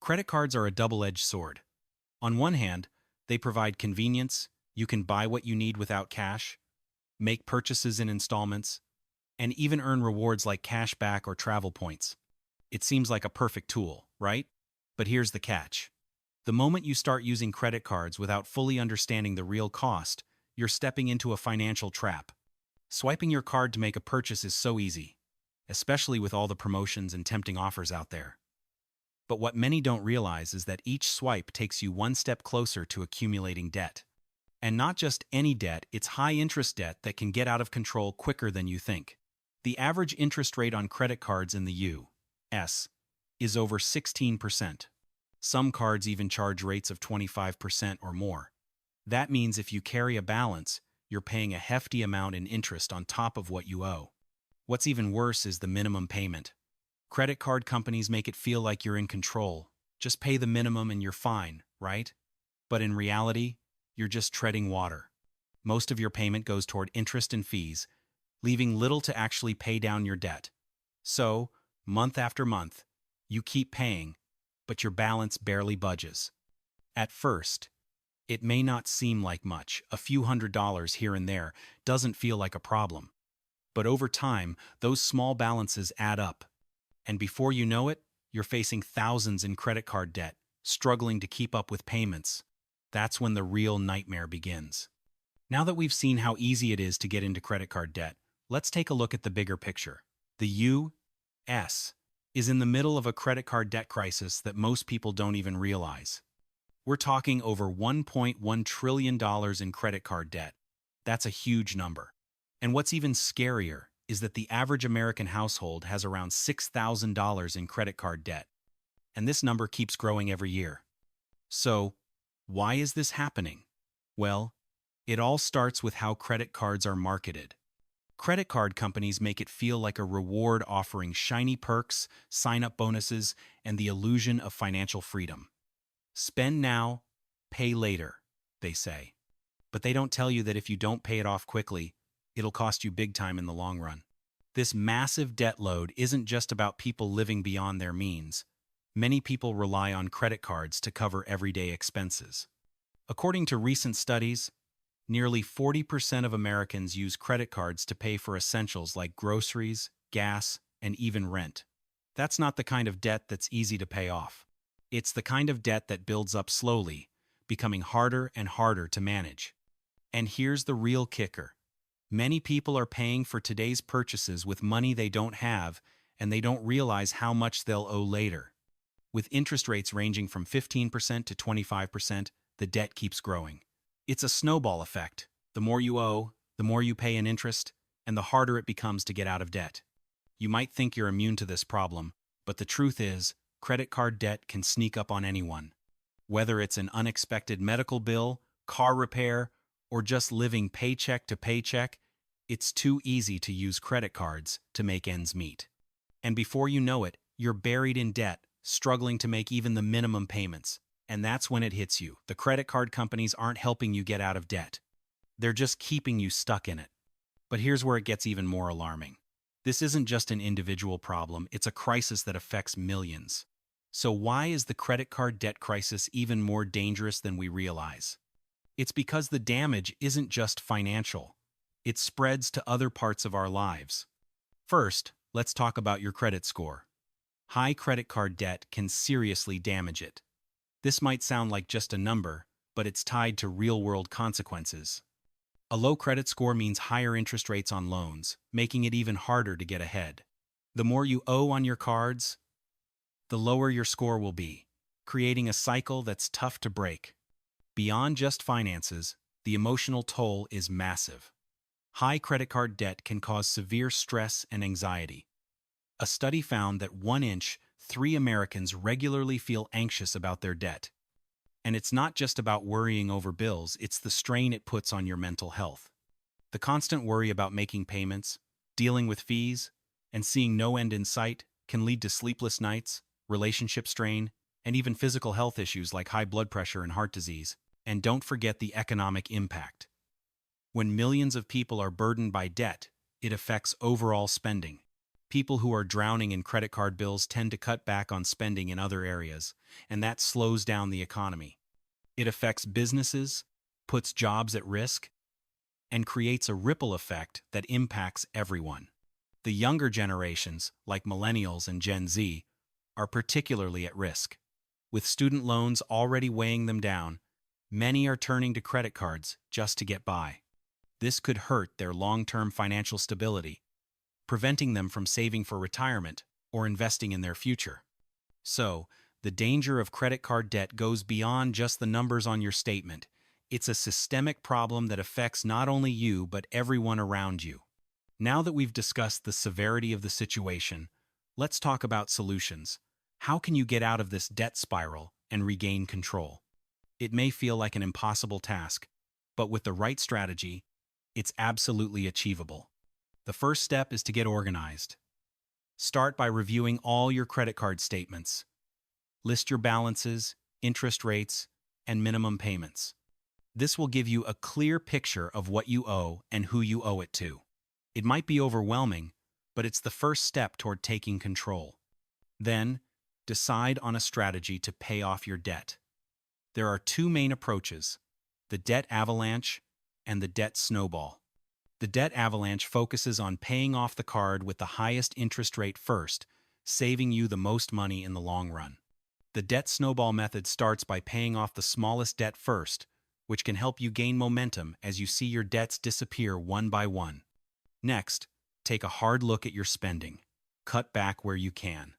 Credit cards are a double-edged sword. On one hand, they provide convenience. You can buy what you need without cash, make purchases in installments, and even earn rewards like cash back or travel points. It seems like a perfect tool, right? But here's the catch. The moment you start using credit cards without fully understanding the real cost, you're stepping into a financial trap. Swiping your card to make a purchase is so easy, especially with all the promotions and tempting offers out there. But what many don't realize is that each swipe takes you one step closer to accumulating debt. And not just any debt, it's high-interest debt that can get out of control quicker than you think. The average interest rate on credit cards in the U.S. is over 16%. Some cards even charge rates of 25% or more. That means if you carry a balance, you're paying a hefty amount in interest on top of what you owe. What's even worse is the minimum payment. Credit card companies make it feel like you're in control. Just pay the minimum and you're fine, right? But in reality, you're just treading water. Most of your payment goes toward interest and fees, leaving little to actually pay down your debt. So, month after month, you keep paying, but your balance barely budges. At first, it may not seem like much. A few $100s here and there doesn't feel like a problem. But over time, those small balances add up. And before you know it, you're facing thousands in credit card debt, struggling to keep up with payments. That's when the real nightmare begins. Now that we've seen how easy it is to get into credit card debt, let's take a look at the bigger picture. The U.S. is in the middle of a credit card debt crisis that most people don't even realize. We're talking over $1.1 trillion in credit card debt. That's a huge number. And what's even scarier is that the average American household has around $6,000 in credit card debt. And this number keeps growing every year. So, why is this happening? Well, it all starts with how credit cards are marketed. Credit card companies make it feel like a reward offering shiny perks, sign-up bonuses, and the illusion of financial freedom. Spend now, pay later, they say. But they don't tell you that if you don't pay it off quickly, it'll cost you big time in the long run. This massive debt load isn't just about people living beyond their means. Many people rely on credit cards to cover everyday expenses. According to recent studies, nearly 40% of Americans use credit cards to pay for essentials like groceries, gas, and even rent. That's not the kind of debt that's easy to pay off. It's the kind of debt that builds up slowly, becoming harder and harder to manage. And here's the real kicker. Many people are paying for today's purchases with money they don't have, and they don't realize how much they'll owe later. With interest rates ranging from 15% to 25%, the debt keeps growing. It's a snowball effect. The more you owe, the more you pay in interest, and the harder it becomes to get out of debt. You might think you're immune to this problem, but the truth is, credit card debt can sneak up on anyone. Whether it's an unexpected medical bill, car repair, or just living paycheck to paycheck, it's too easy to use credit cards to make ends meet. And before you know it, you're buried in debt, struggling to make even the minimum payments. And that's when it hits you. The credit card companies aren't helping you get out of debt. They're just keeping you stuck in it. But here's where it gets even more alarming. This isn't just an individual problem, it's a crisis that affects millions. So why is the credit card debt crisis even more dangerous than we realize? It's because the damage isn't just financial. It spreads to other parts of our lives. First, let's talk about your credit score. High credit card debt can seriously damage it. This might sound like just a number, but it's tied to real-world consequences. A low credit score means higher interest rates on loans, making it even harder to get ahead. The more you owe on your cards, the lower your score will be, creating a cycle that's tough to break. Beyond just finances, the emotional toll is massive. High credit card debt can cause severe stress and anxiety. A study found that 1 in 3 Americans regularly feel anxious about their debt. And it's not just about worrying over bills, it's the strain it puts on your mental health. The constant worry about making payments, dealing with fees, and seeing no end in sight can lead to sleepless nights, relationship strain, and even physical health issues like high blood pressure and heart disease. And don't forget the economic impact. When millions of people are burdened by debt, it affects overall spending. People who are drowning in credit card bills tend to cut back on spending in other areas, and that slows down the economy. It affects businesses, puts jobs at risk, and creates a ripple effect that impacts everyone. The younger generations, like millennials and Gen Z, are particularly at risk. With student loans already weighing them down, many are turning to credit cards just to get by. This could hurt their long-term financial stability, preventing them from saving for retirement or investing in their future. So, the danger of credit card debt goes beyond just the numbers on your statement. It's a systemic problem that affects not only you but everyone around you. Now that we've discussed the severity of the situation, let's talk about solutions. How can you get out of this debt spiral and regain control? It may feel like an impossible task, but with the right strategy, it's absolutely achievable. The first step is to get organized. Start by reviewing all your credit card statements. List your balances, interest rates, and minimum payments. This will give you a clear picture of what you owe and who you owe it to. It might be overwhelming, but it's the first step toward taking control. Then, decide on a strategy to pay off your debt. There are two main approaches: the debt avalanche and the debt snowball. The debt avalanche focuses on paying off the card with the highest interest rate first, saving you the most money in the long run. The debt snowball method starts by paying off the smallest debt first, which can help you gain momentum as you see your debts disappear one by one. Next, take a hard look at your spending. Cut back where you can.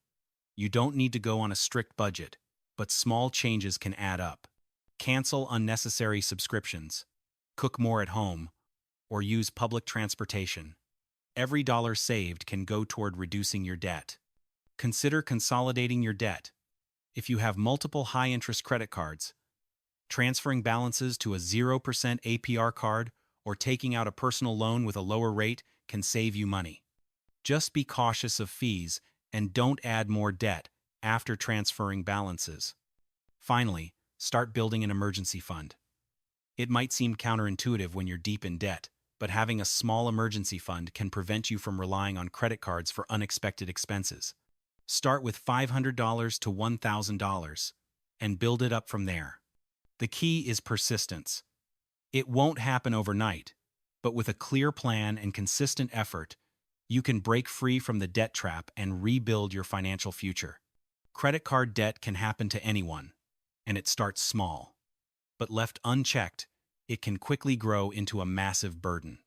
You don't need to go on a strict budget, but small changes can add up. Cancel unnecessary subscriptions, cook more at home, or use public transportation. Every dollar saved can go toward reducing your debt. Consider consolidating your debt. If you have multiple high-interest credit cards, transferring balances to a 0% APR card or taking out a personal loan with a lower rate can save you money. Just be cautious of fees and don't add more debt after transferring balances. Finally, start building an emergency fund. It might seem counterintuitive when you're deep in debt, but having a small emergency fund can prevent you from relying on credit cards for unexpected expenses. Start with $500 to $1,000 and build it up from there. The key is persistence. It won't happen overnight, but with a clear plan and consistent effort, you can break free from the debt trap and rebuild your financial future. Credit card debt can happen to anyone, and it starts small. But left unchecked, it can quickly grow into a massive burden.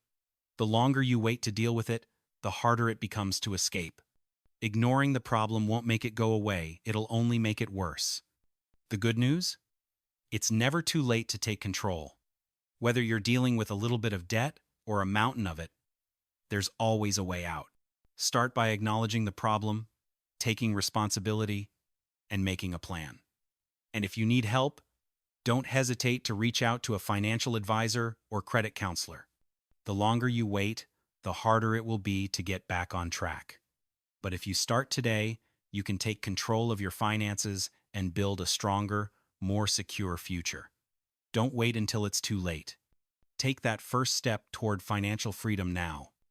The longer you wait to deal with it, the harder it becomes to escape. Ignoring the problem won't make it go away, it'll only make it worse. The good news? It's never too late to take control. Whether you're dealing with a little bit of debt or a mountain of it, there's always a way out. Start by acknowledging the problem, taking responsibility, and making a plan. And if you need help, don't hesitate to reach out to a financial advisor or credit counselor. The longer you wait, the harder it will be to get back on track. But if you start today, you can take control of your finances and build a stronger, more secure future. Don't wait until it's too late. Take that first step toward financial freedom now.